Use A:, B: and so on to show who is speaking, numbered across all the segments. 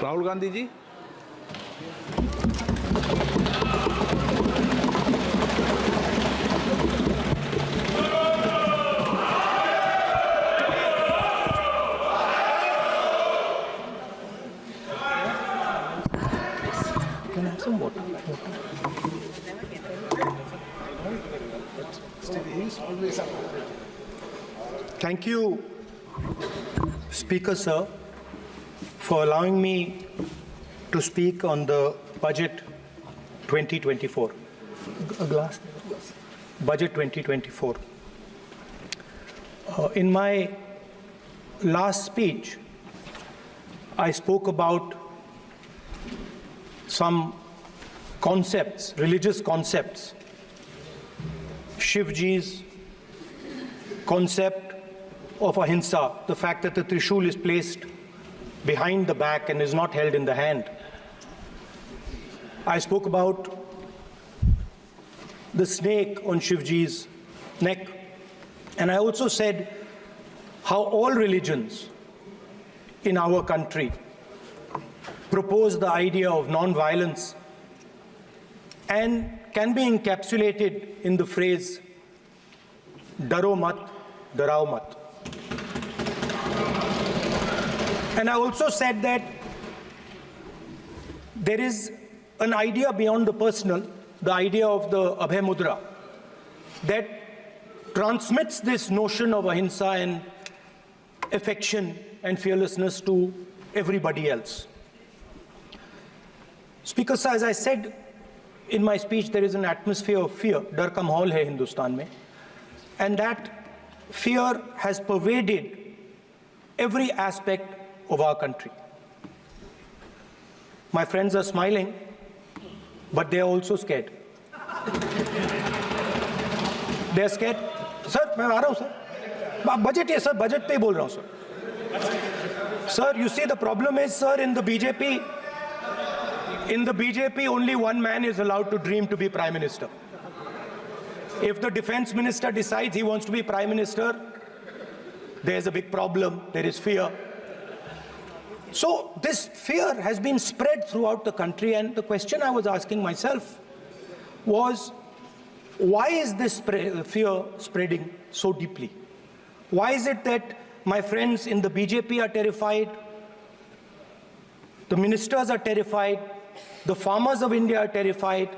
A: Rahul Gandhi ji.
B: Can I have some water? Thank you, Speaker Sir, for allowing me to speak on the budget 2024. A glass. Budget 2024. In my last speech, I spoke about some concepts, religious concepts. Shivji's concept of ahimsa, the fact that the Trishul is placed behind the back and is not held in the hand. I spoke about the snake on Shivji's neck. And I also said how all religions in our country propose the idea of non-violence and can be encapsulated in the phrase, Daro mat, darao mat. And I also said that there is an idea beyond the personal, the idea of the Abhay Mudra, that transmits this notion of ahimsa and affection and fearlessness to everybody else. Speaker Sir, as I said in my speech, there is an atmosphere of fear, dar ka mahol hai Hindustan mein, and that fear has pervaded every aspect of our country. My friends are smiling, but they are also scared. They are scared. Sir, मैं आ रहा हूँ sir. Budget है sir, budget पे ही बोल रहा हूँ sir. Sir, you see the problem is sir, in the BJP only one man is allowed to dream to be Prime Minister. If the Defense Minister decides he wants to be Prime Minister, there's a big problem, there is fear. So this fear has been spread throughout the country, and the question I was asking myself was, why is this fear spreading so deeply? Why is it that my friends in the BJP are terrified, the ministers are terrified, the farmers of India are terrified,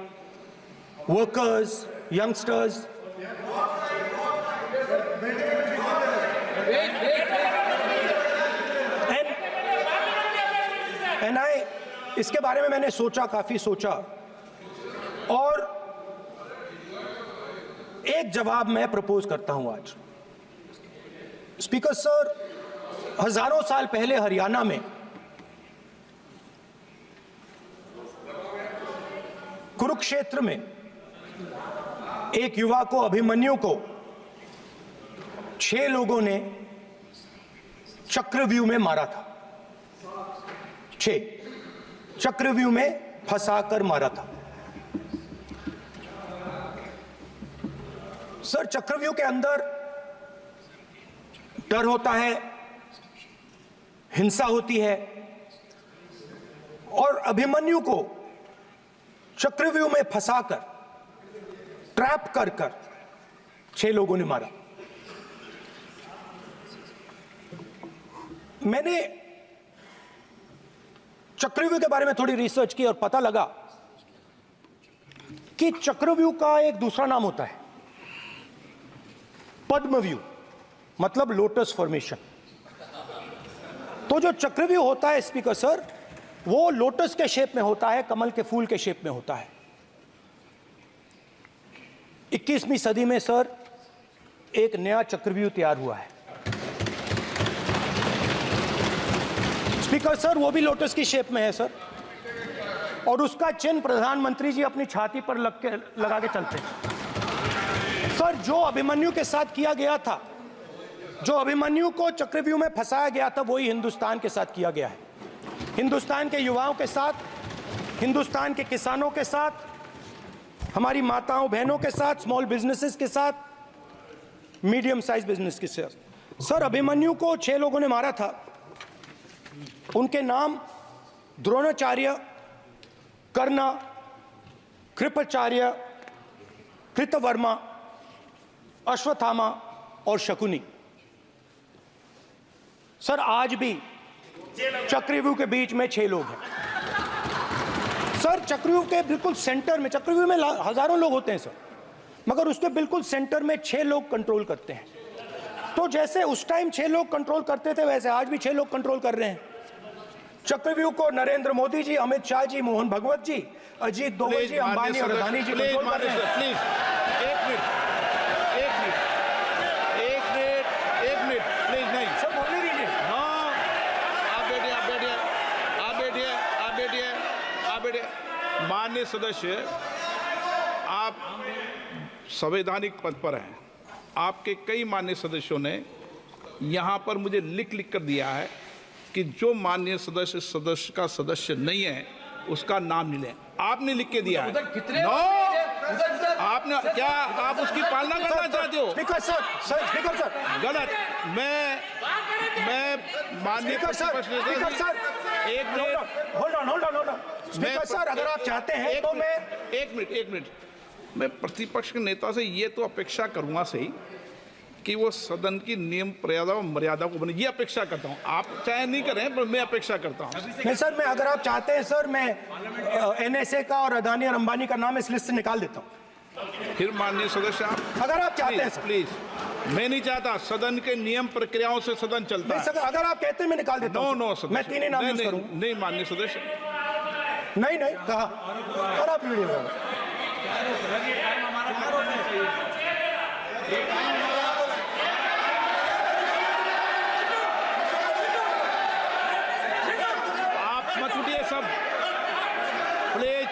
B: workers, youngsters? And इसके बारे में मैंने सोचा, काफी सोचा, और एक जवाब मैं प्रपोज करता हूं आज. स्पीकर सर, हजारों साल पहले हरियाणा में कुरुक्षेत्र में एक युवा को, अभिमन्यु को 6 लोगों ने चक्रव्यूह में मारा था. 6 चक्रव्यूह में फंसाकर मारा था. सर, चक्रव्यूह के अंदर डर होता है, हिंसा होती है, और अभिमन्यु को चक्रव्यूह में फंसाकर, ट्रैप कर 6 लोगों ने मारा. मैंने चक्रव्यूह के बारे में थोड़ी रिसर्च की और पता लगा कि चक्रव्यूह का एक दूसरा नाम होता है, पद्मव्यूह, मतलब लोटस फॉर्मेशन. तो जो चक्रव्यूह होता है स्पीकर सर, वो लोटस के शेप में होता है, कमल के फूल के शेप में होता है. 21वीं सदी में सर एक नया चक्रव्यूह तैयार हुआ है. स्पीकर सर, वो भी लोटस की शेप में है सर, और उसका चिन्ह प्रधानमंत्री जी अपनी छाती पर लगा के चलते हैं. सर, जो अभिमन्यु के साथ किया गया था, जो अभिमन्यु को चक्रव्यूह में फंसाया गया था, वही हिंदुस्तान के साथ किया गया है. हिंदुस्तान के युवाओं के साथ, हिंदुस्तान के किसानों के साथ, हमारी माताओं बहनों के साथ, स्मॉल बिजनेसेस के साथ, मीडियम साइज बिजनेस के साथ. सर, अभिमन्यु को 6 लोगों ने मारा था. उनके नाम द्रोणाचार्य, कर्ण, कृपाचार्य, कृतवर्मा, अश्वत्थामा और शकुनी। सर आज भी चक्रव्यूह के बीच में 6 लोग हैं। सर चक्रव्यूह के बिल्कुल सेंटर में, चक्रव्यूह में हजारों लोग होते हैं सर, मगर उसके बिल्कुल सेंटर में 6 लोग कंट्रोल करते हैं। तो जैसे उस टाइम 6 लोग कंट्रोल करते थे, वैसे आज भी 6 लोग कंट्रोल कर रहे हैं चक्रव्यूह को। नरेंद्र मोदी जी, अमित शाह जी, मोहन भगवत जी, अजीत दोवल जी, अंबानी और अदानी जी कंट्रोल कर रहे हैं।
A: प्लीज एक मिनट प्लीज, नहीं
B: सब बोलने दीजिए।
A: हाँ, आप बैठिए। माननीय सदस्य, आप संवैधानिक पद पर हैं। आपके कई माननीय सदस्यों ने यहाँ पर मुझे लिख कर दिया है कि जो माननीय सदस्य का सदस्य नहीं है उसका नाम नहीं लें। आपने लिख के दिया है। नो, आपने क्या, आप उसकी पालना करना चाहते हो?
B: स्पीकर सर,
A: गलत। मैं माननीय
B: स्पीकर सर,
A: एक minute,
B: hold on. Speaker sir, अगर आप चाहते हैं तो मैं
A: एक मिनट मैं प्रतिपक्ष के नेता से ये तो अपेक्षा करूंगा सही कि वो सदन की नियम मर्यादा को बने, ये अपेक्षा करता हूं। आप चाहे नहीं करें, पर मैं अपेक्षा करता हूं।
B: नहीं सर, मैं अगर आप चाहते हैं सर, मैं NSA का और अदानी और अंबानी का नाम इस लिस्ट से निकाल देता हूं।
A: फिर माननीय सदस्य, आप
B: अगर आप चाहते हैं सर।
A: प्लीज, मैं नहीं चाहता। सदन के नियम प्रक्रियाओं से सदन चलता है।
B: अगर आप कहते हैं मैं निकाल देता हूं।
A: नो,
B: मैं 3 ही नाम यूज करूंगा।
A: नहीं माननीय सदस्य,
B: नहीं कहा, और आप वीडियो
A: मत उठिए सब प्लीज,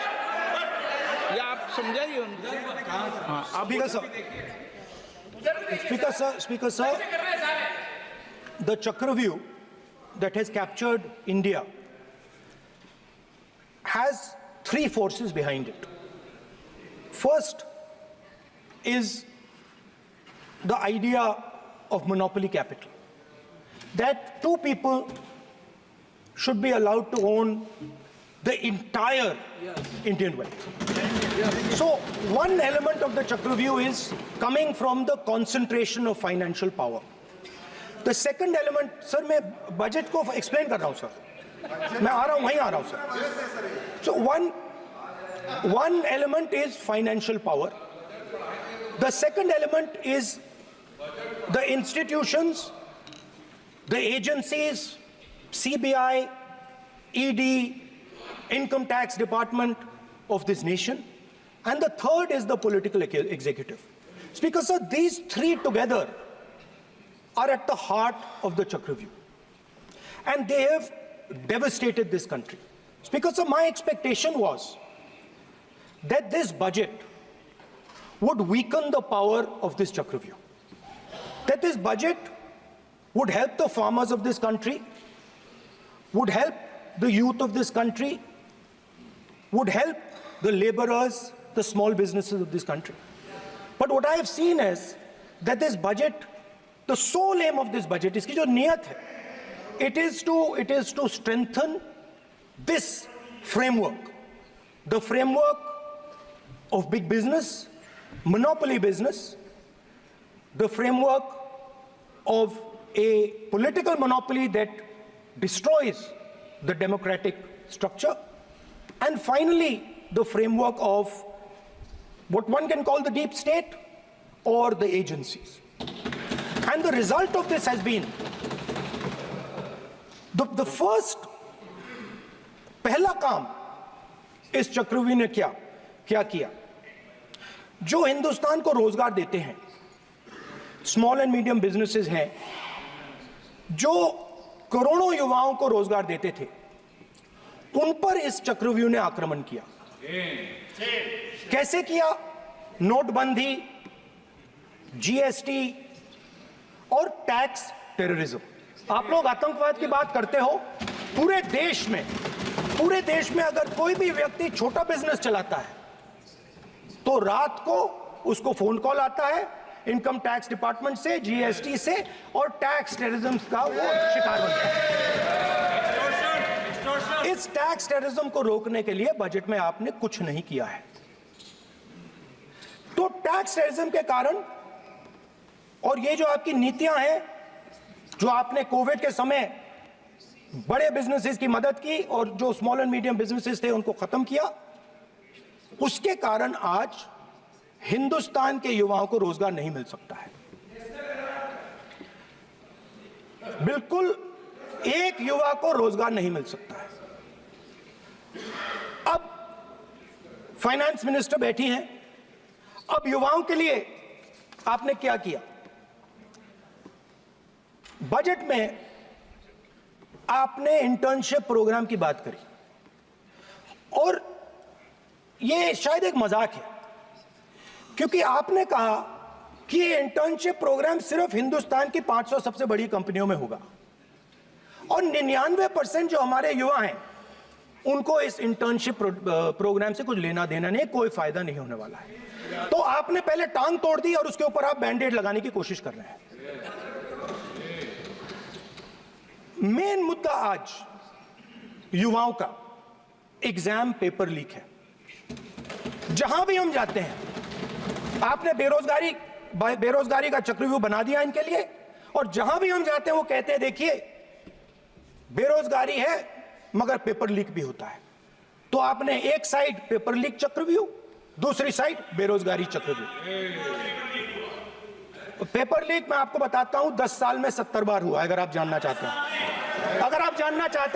A: या आप समझाइए। हाँ,
B: Speaker sir, the Chakravyuh that has captured India has 3 forces behind it. First is the idea of monopoly capital, that 2 people should be allowed to own the entire Indian wealth. So one element of the Chakravyuh is coming from the concentration of financial power. The second element, sir, मैं budget को explain कर रहा हूँ sir, मैं आ रहा हूँ, वहीं आ रहा हूँ sir. So one element is financial power. The second element is the institutions, the agencies, CBI, ED, Income Tax Department of this nation, and the third is the political executive. Speaker sir, these 3 together are at the heart of the Chakravyuh, and they have devastated this country. Speaker sir, my expectation was that this budget would weaken the power of this Chakravyuh, that this budget would help the farmers of this country, would help the youth of this country, would help the laborers, the small businesses of this country. But what I have seen is that this budget, the sole aim of this budget, iski jo niyat hai, it is to strengthen this framework, the framework of big business, monopoly business, the framework of a political monopoly that destroys the democratic structure, and finally the framework of what one can call the deep state or the agencies. And the result of this has been the first पहला काम इस चक्रव्यूह ने क्या किया, जो हिंदुस्तान को रोजगार देते हैं, स्मॉल एंड मीडियम बिजनेसेस हैं, जो करोड़ों युवाओं को रोजगार देते थे, उन पर इस चक्रव्यूह ने आक्रमण किया। कैसे किया? नोटबंदी, जीएसटी और टैक्स टेररिज्म। आप लोग आतंकवाद की बात करते हो, पूरे देश में अगर कोई भी व्यक्ति छोटा बिजनेस चलाता है तो रात को उसको फोन कॉल आता है इनकम टैक्स डिपार्टमेंट से, जीएसटी से, और टैक्स टेररिज्म का वो शिकार बनता है। इस टैक्स टेररिज्म को रोकने के लिए बजट में आपने कुछ नहीं किया है। तो टैक्स टेररिज्म के कारण और ये जो आपकी नीतियां हैं, जो आपने कोविड के समय बड़े बिजनेसेस की मदद की और जो स्मॉल एंड मीडियम बिजनेसेस थे उनको खत्म किया, उसके कारण आज हिंदुस्तान के युवाओं को रोजगार नहीं मिल सकता है। बिल्कुल एक युवा को रोजगार नहीं मिल सकता है। अब फाइनेंस मिनिस्टर बैठी हैं, अब युवाओं के लिए आपने क्या किया? बजट में आपने इंटर्नशिप प्रोग्राम की बात करी और यह शायद एक मजाक है, क्योंकि आपने कहा कि ये इंटर्नशिप प्रोग्राम सिर्फ हिंदुस्तान की 500 सबसे बड़ी कंपनियों में होगा और 99% जो हमारे युवा हैं उनको इस इंटर्नशिप प्रोग्राम से कुछ लेना देना नहीं, कोई फायदा नहीं होने वाला है। तो आपने पहले टांग तोड़ दी और उसके ऊपर आप बैंडेड लगाने की कोशिश कर रहे हैं। मेन मुद्दा आज युवाओं का एग्जाम पेपर लीक है। जहां भी हम जाते हैं आपने बेरोजगारी का चक्रव्यूह बना दिया इनके लिए, और जहां भी हम जाते हैं वो कहते हैं देखिए बेरोजगारी है मगर पेपर लीक भी होता है। तो आपने एक साइड पेपर लीक चक्रव्यूह, दूसरी साइड बेरोजगारी चक्रव्यूह। पेपर लीक मैं आपको बताता हूं 10 साल में 70 बार हुआ है। अगर आप जानना चाहते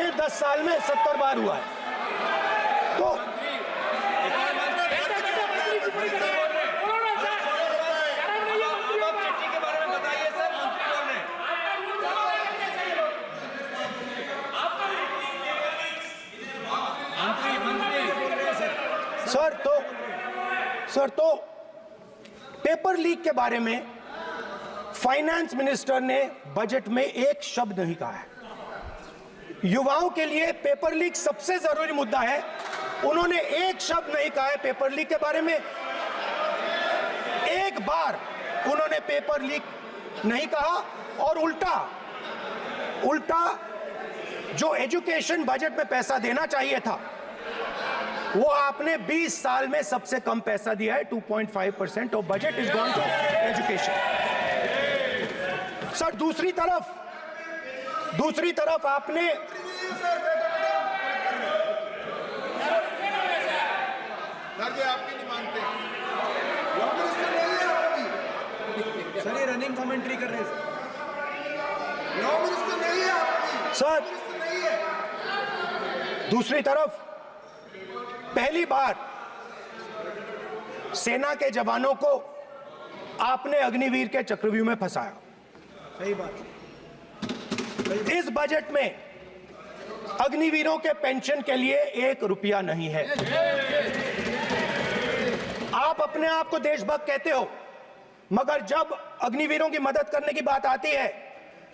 B: हैं, 10 साल में 70 बार हुआ है। तो सर तो पेपर लीक के बारे में फाइनेंस मिनिस्टर ने बजट में एक शब्द नहीं कहा है। युवाओं के लिए पेपर लीक सबसे जरूरी मुद्दा है, उन्होंने एक शब्द नहीं कहा है पेपर लीक के बारे में। एक बार उन्होंने पेपर लीक नहीं कहा और उल्टा जो एजुकेशन बजट में पैसा देना चाहिए था वो आपने 20 साल में सबसे कम पैसा दिया है। 2.5% of budget is gone to education. Sir दूसरी तरफ आपने
C: आपकी नहीं मानते सर, ये रनिंग कमेंट्री कर रहे हैं
B: सर। दूसरी तरफ पहली बार सेना के जवानों को आपने अग्निवीर के चक्रव्यूह में फंसाया।
C: सही बात।
B: इस बजट में अग्निवीरों के पेंशन के लिए 1 रुपया नहीं है। आप अपने आप को देशभक्त कहते हो, मगर जब अग्निवीरों की मदद करने की बात आती है,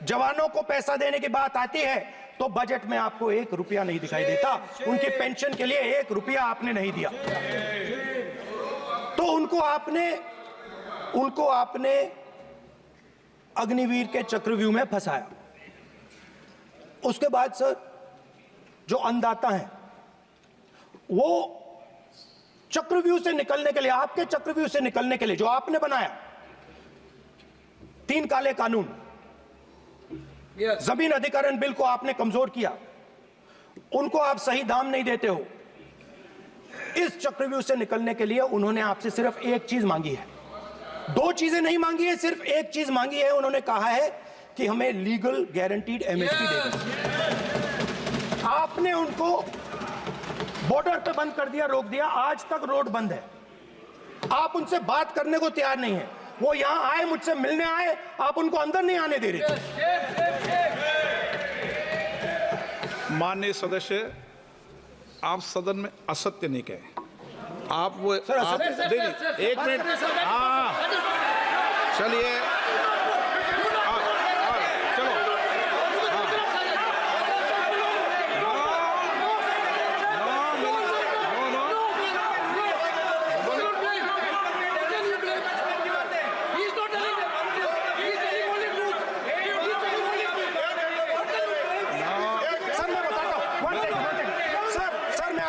B: जवानों को पैसा देने की बात आती है, तो बजट में आपको 1 रुपया नहीं दिखाई देता। उनकी पेंशन के लिए 1 रुपया आपने नहीं दिया। तो उनको आपने अग्निवीर के चक्रव्यूह में फंसाया। उसके बाद सर जो अन्नदाता हैं वो चक्रव्यूह से निकलने के लिए, आपके चक्रव्यूह से निकलने के लिए जो आपने बनाया 3 काले कानून, जमीन अधिग्रहण बिल को आपने कमजोर किया, उनको आप सही दाम नहीं देते हो। इस चक्रव्यूह से निकलने के लिए उन्होंने आपसे सिर्फ एक चीज मांगी है, 2 चीजें नहीं मांगी है, सिर्फ एक चीज मांगी है। उन्होंने कहा है कि हमें लीगल गारंटीड एमएसपी दे दो। आपने उनको बॉर्डर पे बंद कर दिया, रोक दिया, आज तक रोड बंद है। आप उनसे बात करने को तैयार नहीं है। वो यहां आए, मुझसे मिलने आए, आप उनको अंदर नहीं आने दे रहे।
A: माननीय सदस्य, आप सदन में असत्य नहीं कहे। आप वो आप देखिए, 1 मिनट, हाँ चलिए, चलो,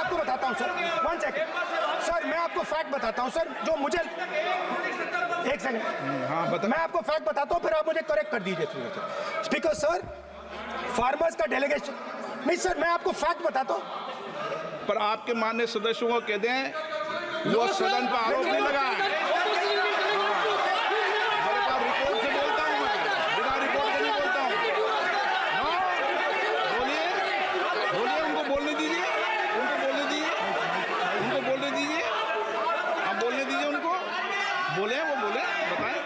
B: आपको बताता हूं सर, 1 सेकंड सर, मैं आपको फैक्ट बताता हूं सर, जो मुझे 1 सेकंड,
A: हाँ बता।
B: मैं आपको फैक्ट बताता हूं, फिर आप मुझे करेक्ट कर दीजिए स्पीकर सर। फार्मर्स का डेलीगेशन, नहीं सर, मैं आपको फैक्ट बताता हूं।
A: पर आपके माननीय सदस्यों को कह दें वो सदन पर आरोप नहीं लगाए। मेरे पास रिपोर्ट से बोलता हूं, मैं बिना रिपोर्ट के नहीं बोलता हूं। हाँ, बोलिए बोलिए, उनको बोलने दीजिए, उनको बोलने दीजिए, उनको बोलने दीजिए, आप बोलने दीजिए उनको, बोले वो बोले, बताएं,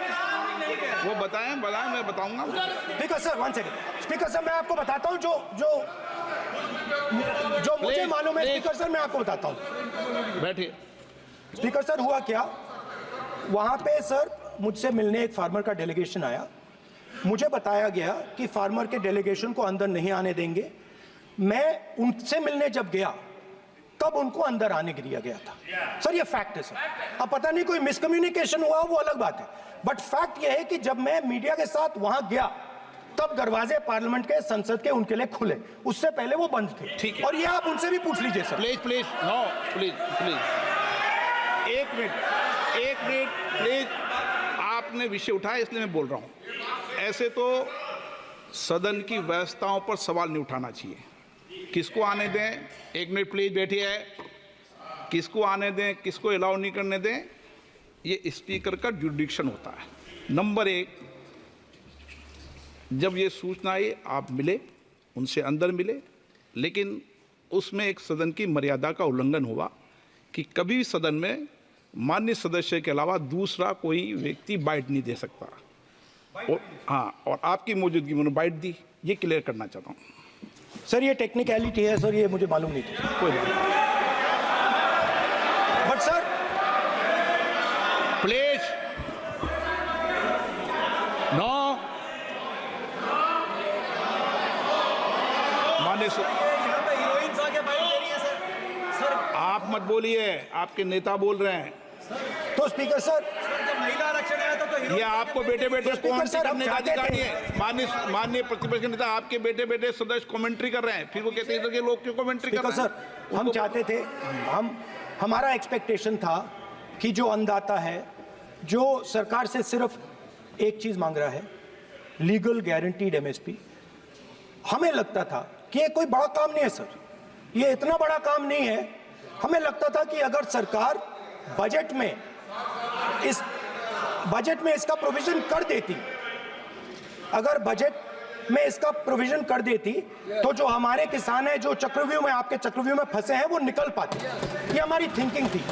A: वो बताएं, मैं बताऊंगा।
B: Speaker sir 1 second, speaker sir मैं आपको बताता हूं जो मुझे मालूम है। स्पीकर सर मैं आपको बताता हूं,
A: बैठिए।
B: स्पीकर सर हुआ क्या, वहां पे सर मुझसे मिलने एक फार्मर का डेलीगेशन आया, मुझे बताया गया कि फार्मर के डेलीगेशन को अंदर नहीं आने देंगे। मैं उनसे मिलने जब गया तब उनको अंदर आने दिया गया था। सर ये फैक्ट है सर, अब पता नहीं कोई मिसकम्युनिकेशन हुआ वो अलग बात है, बट फैक्ट ये है कि जब मैं मीडिया के साथ वहां गया तब दरवाजे पार्लियामेंट के, संसद के उनके लिए खुले, उससे पहले वो बंद थे।
A: ठीक है।
B: और ये आप उनसे भी पूछ लीजिए sir.
A: Please please no, please please, एक मिनट प्लीज, आपने विषय उठाया इसलिए मैं बोल रहा हूं। ऐसे तो सदन की व्यवस्थाओं पर सवाल नहीं उठाना चाहिए। किसको आने दें, 1 मिनट प्लीज बैठिए, किसको आने दें, किसको अलाउ नहीं करने दें, ये स्पीकर का जुडिक्शन होता है। नंबर 1, जब ये सूचना आई आप मिले, उनसे अंदर मिले, लेकिन उसमें एक सदन की मर्यादा का उल्लंघन हुआ कि कभी भी सदन में माननीय सदस्य के अलावा दूसरा कोई व्यक्ति बाइट नहीं दे सकता। और हाँ, और आपकी मौजूदगी में उन्होंने बाइट दी, ये क्लियर करना चाहता हूँ।
B: सर ये टेक्निकलिटी है सर, ये मुझे मालूम नहीं थी, कोई बात नहीं। बट सर
A: प्लीज नो, माननीय
C: यहाँ पे हीरोइंस आके बाइट दे रही है सर। सर
A: आप मत बोलिए, आपके नेता बोल रहे हैं।
B: तो स्पीकर सर,
C: जब महिला आरक्षण आया था तो
A: ये आपको बेटे बेटे
B: तो स्पीकर
A: कमेंट्री
B: सर, हम
A: करने का
B: चाहते
A: अधिकार
B: थे-
A: है। माननीय प्रतिपक्ष के नेता आपके बेटे बेटे सदस्य कमेंट्री कर रहे हैं, फिर वो कहते हैं कि लोग क्यों कमेंट्री कर
B: स्पीकर
A: रहे हैं।
B: सर हम चाहते थे, हमारा एक्सपेक्टेशन था कि जो अन्नदाता है, जो सरकार से सिर्फ एक चीज मांग रहा है, लीगल गारंटीड एमएसपी, हमें लगता था कि ये कोई बड़ा काम नहीं है सर, ये इतना बड़ा काम नहीं है। हमें लगता था कि अगर सरकार बजट में इसका प्रोविजन कर देती, अगर बजट में इसका प्रोविजन कर देती तो जो हमारे किसान हैं जो चक्रव्यूह में, आपके चक्रव्यूह में फंसे हैं, वो निकल पाते। ये हमारी थिंकिंग थी,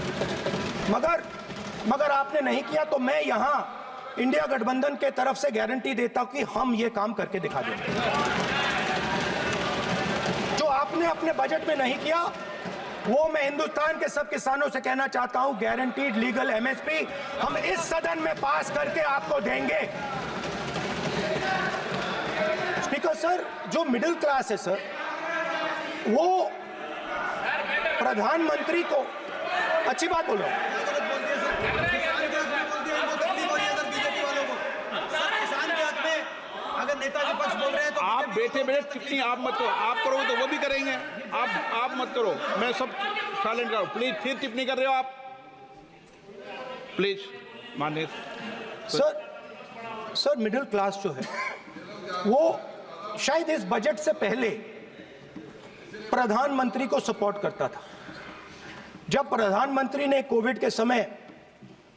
B: मगर आपने नहीं किया। तो मैं यहां इंडिया गठबंधन के तरफ से गारंटी देता हूं कि हम ये काम करके दिखा देंगे। जो आपने अपने बजट में नहीं किया वो मैं हिंदुस्तान के सब किसानों से कहना चाहता हूं, गारंटीड लीगल एमएसपी हम इस सदन में पास करके आपको देंगे। स्पीकर सर, जो मिडिल क्लास है सर, वो प्रधानमंत्री को, अच्छी बात बोल रहा हूं,
C: अगर नेता विपक्ष बोल रहे हैं तो
A: आप बैठे बैठे टिप्पणी आप मत करो, आप करोगे तो वो भी करेंगे, आप मत करो, मैं सब साइलेंट करो प्लीज। फिर टिप्पणी कर रहे हो आप, प्लीज माननीय
B: सर मिडिल क्लास जो है वो शायद इस बजट से पहले प्रधानमंत्री को सपोर्ट करता था। जब प्रधानमंत्री ने कोविड के समय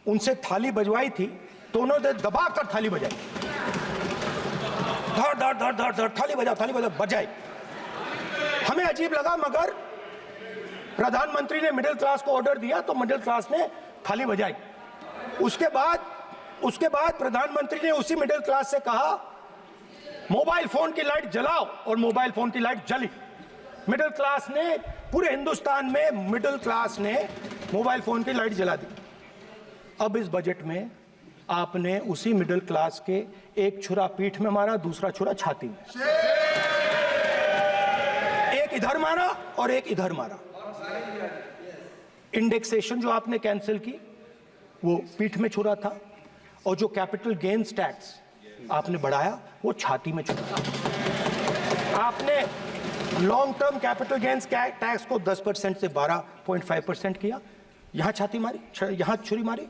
B: उनसे थाली बजवाई थी तो उन्होंने दबाकर थाली बजाई, धड़ धड़ धड़ धड़ धड़, थाली बजा बजाई। हमें अजीब लगा, मगर प्रधानमंत्री ने मिडिल क्लास को ऑर्डर दिया तो मिडिल क्लास ने थाली बजाई। उसके बाद प्रधानमंत्री ने उसी मिडिल क्लास से कहा मोबाइल फोन की लाइट जलाओ, और मोबाइल फोन की लाइट जली। मिडिल क्लास ने, पूरे हिंदुस्तान में मिडिल क्लास ने मोबाइल फोन की लाइट जला दी। अब इस बजट में आपने उसी मिडिल क्लास के एक छुरा पीठ में मारा, दूसरा छुरा छाती में, एक इधर मारा और एक इधर मारा। इंडेक्सेशन जो आपने कैंसिल की वो पीठ में छुरा था, और जो कैपिटल गेन्स टैक्स आपने बढ़ाया वो छाती में छुरा था। Long term capital gains tax को 10% से 12.5% किया, यहां छाती मारी, यहां छुरी मारी,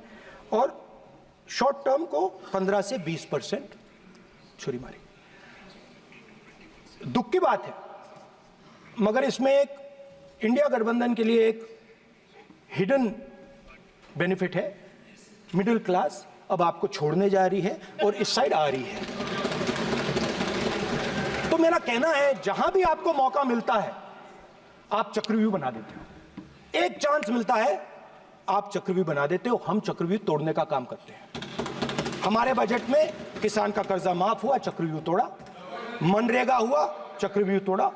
B: और शॉर्ट टर्म को 15 से 20% छुरी मारी। दुख की बात है, मगर इसमें एक इंडिया गठबंधन के लिए एक हिडन बेनिफिट है। मिडिल क्लास अब आपको छोड़ने जा रही है और इस साइड आ रही है। तो मेरा कहना है, जहां भी आपको मौका मिलता है आप चक्रव्यूह बना देते हो। एक चांस मिलता है आप चक्रव्यूह बना देते हो। हम चक्रव्यूह तोड़ने का काम करते हैं। हमारे बजट में किसान का कर्जा माफ हुआ, चक्रव्यूह तोड़ा। मनरेगा हुआ, चक्रव्यूह तोड़ा।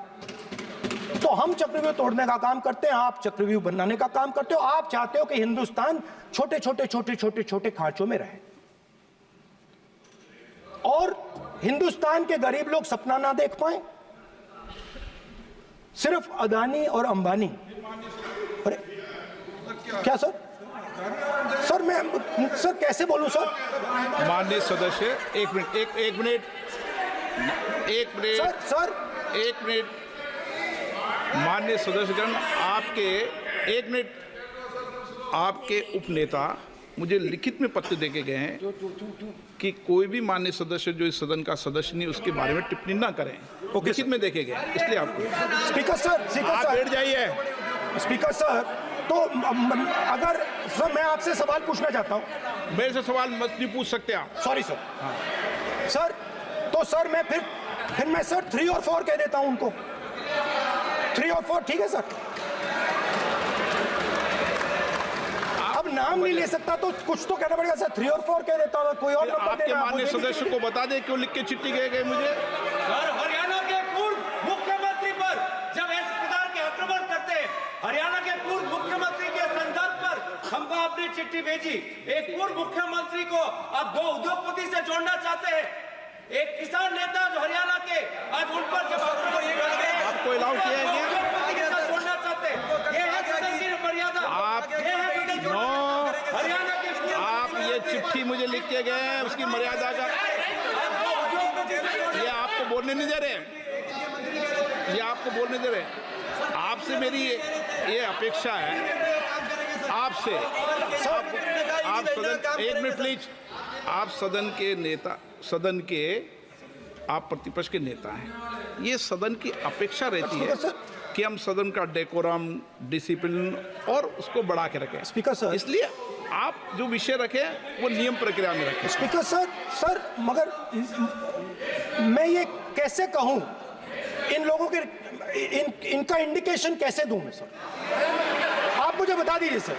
B: तो हम चक्रव्यूह तोड़ने का काम करते हैं, आप चक्रव्यूह बनाने का काम करते हो। आप चाहते हो कि हिंदुस्तान छोटे छोटे छोटे छोटे छोटे खांचों में रहे और हिंदुस्तान के गरीब लोग सपना ना देख पाए। सिर्फ अदानी और अंबानी। अरे क्या सर? सर मैं सर कैसे बोलूं सर?
A: माननीय सदस्य, एक मिनट माननीय सदस्यगण, आपके उपनेता मुझे लिखित में पत्र देके गए हैं कि कोई भी माननीय सदस्य जो इस सदन का सदस्य नहीं उसके बारे में टिप्पणी ना करें। लिखित में देखे गए, इसलिए आपको।
B: स्पीकर सर,
A: आप बैठ जाइए।
B: स्पीकर सर, तो अगर सर मैं आपसे सवाल पूछना चाहता हूं।
A: मेरे से सवाल मत नहीं पूछ सकते आप।
B: Sorry sir. सर तो सर मैं फिर मैं सर 3 और 4 कह देता हूं उनको। 3 और 4 ठीक है सर? अब नाम नहीं ले सकता तो कुछ तो कहना पड़ेगा सर। 3 और 4 कह देता हूं, कोई और नंबर
A: आपके
B: देना।
A: माननीय सदस्य को बता दें क्यों लिख के चिट्ठी गए मुझे।
D: सर, हरियाणा के पूर्व मुख्यमंत्री पर जब इस प्रकार के आक्रमण करते हैं, हरियाणा के पूर्व मुख्यमंत्री के संदर्भ पर हमको आपने चिट्ठी भेजी। एक पूर्व मुख्यमंत्री को आप 2 उद्योगपति से जोड़ना चाहते हैं, एक किसान नेता जो हरियाणा के, आज उन पर जब
A: आपको अलाउ किया है क्या?
D: उद्योगपति के साथ जोड़ना चाहते हैं। ये है सदन की मर्यादा। हरियाणा के
A: आप ये चिट्ठी मुझे लिख के गए हैं, उसकी मर्यादा का ये आपको बोलने नहीं दे रहे, ये आपको बोलने दे रहे। आपसे मेरी ये अपेक्षा है, आपसे आप सदन, एक मिनट प्लीज। आप सदन के नेता, सदन के आप प्रतिपक्ष के नेता हैं। ये सदन की अपेक्षा रहती है कि हम सदन का डेकोरम, डिसिप्लिन और उसको बढ़ा के रखें।
B: स्पीकर सर,
A: इसलिए आप जो विषय रखें वो नियम प्रक्रिया में रखें।
B: स्पीकर सर मगर मैं ये कैसे कहूं, इन लोगों के इनका इंडिकेशन कैसे दूं मैं सर? आप मुझे बता दीजिए सर,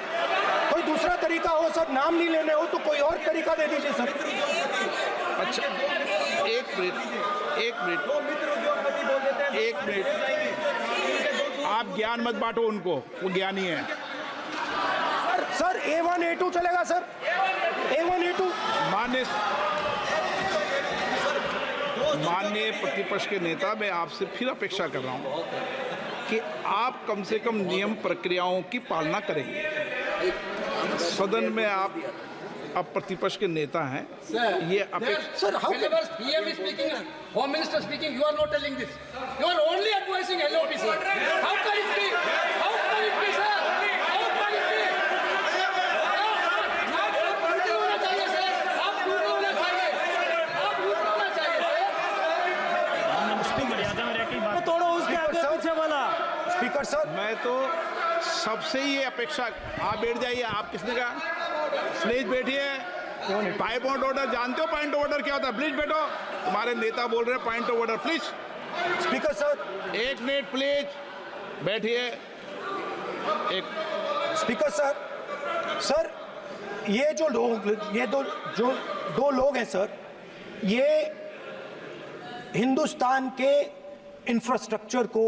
B: कोई दूसरा तरीका हो सर, नाम नहीं लेने हो तो कोई और तरीका दे दीजिए सर।
A: अच्छा, एक मिनट आप ज्ञान मत बांटो उनको, वो ज्ञानी है।
B: सर A1 A2 चलेगा सर? A1 A2
A: माननीय प्रतिपक्ष के नेता, मैं आपसे फिर अपेक्षा कर रहा हूं कि आप कम से कम नियम प्रक्रियाओं की पालना करेंगे। सदन में आप अब प्रतिपक्ष के नेता हैं, ये अपेक्षा।
B: Sir how
E: PM is speaking, Home Minister speaking, you are not telling this. You are only advising LOP, sir. How can it be? How can it be, sir? How can it be? आप झूठे होना चाहिए, sir. आप झूठे होना चाहिए. आप झूठे होना चाहिए, sir.
C: तोड़ो उसके आगे पीछे वाला।
B: स्पीकर सर,
A: मैं तो सबसे ये अपेक्षा, आप बैठ जाइए। आप किसने कहा? प्लीज बैठिए। पॉइंट ऑफ ऑर्डर जानते हो? पॉइंट ऑफ ऑर्डर क्या होता है? प्लीज बैठो। तुम्हारे नेता बोल रहे हैं point of order, please.
B: Speaker sir,
A: एक मिनट प्लीज बैठिए। एक
B: स्पीकर सर ये जो लोग, ये दो लोग हैं सर, ये हिंदुस्तान के इंफ्रास्ट्रक्चर को,